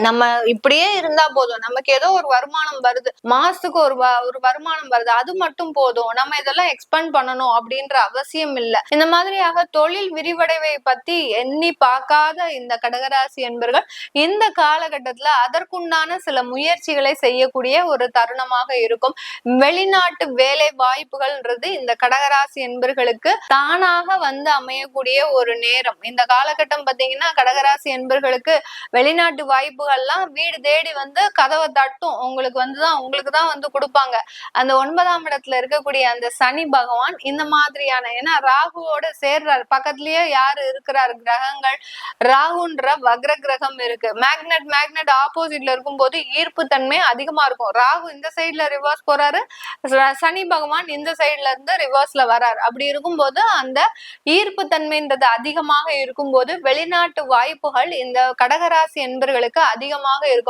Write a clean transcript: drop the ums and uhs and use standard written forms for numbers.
நம்ம இப்படியே இருந்தா போதும், நமக்கு ஏதோ ஒரு வருமானம் வருது, மாசத்துக்கு ஒரு வருமானம் வருது, அது மட்டும் போதும், நம்ம இதெல்லாம் எக்ஸ்பெண்ட் பண்ணணும் அப்படின்ற அவசியம் இல்ல. இந்த மாதிரியாக தொழில் விரிவடைவை பத்தி எண்ணி பார்க்காத இந்த கடகராசி என்பர்கள் இந்த காலகட்டத்துல அதற்குண்டான சில முயற்சிகளை செய்யக்கூடிய ஒரு தருணமாக இருக்கும். வெளிநாட்டு வேலை வாய்ப்புகள்ன்றது இந்த கடகராசி என்பர்களுக்கு தானாக வந்து அமையக்கூடிய ஒரு நேரம். இந்த காலகட்டம் பாத்தீங்கன்னா கடகராசி என்பர்களுக்கு வெளிநாட்டு வாய்ப்புகள்லாம் வீடு தேடி வந்து கதவை தட்டும். உங்களுக்கு தான் வந்து கொடுப்பாங்க. அந்த 9ஆம் இடத்துல இருக்கக்கூடிய அந்த சனி பகவான் இந்த மாதிரியான, ஏன்னா ராகுவோட சேர்றாரு, பக்கத்துலயே யாரு இருக்கிறார் கிரகங்கள், ராகுன்ற வக்ர கிரகம் இருக்கு. மேக்னெட் ஆப்போசிட்ல இருக்கும்போது ஈர்ப்பு தன்மை அதிகமா இருக்கும். ராகு இந்த சைட்ல ரிவர்ஸ் போறாரு, சனி பகவான் இந்த சைட்ல இருந்து ரிவர்ஸ்ல வராரு. அப்படி இருக்கும்போது அந்த ஈர்ப்பு தன்மைன்றது அதிகமாக இருக்கும்போது வெளிநாட்டு வாய்ப்புகள் இந்த கடகராசி என்பர்களுக்கு அதிகமாக இருக்கும்.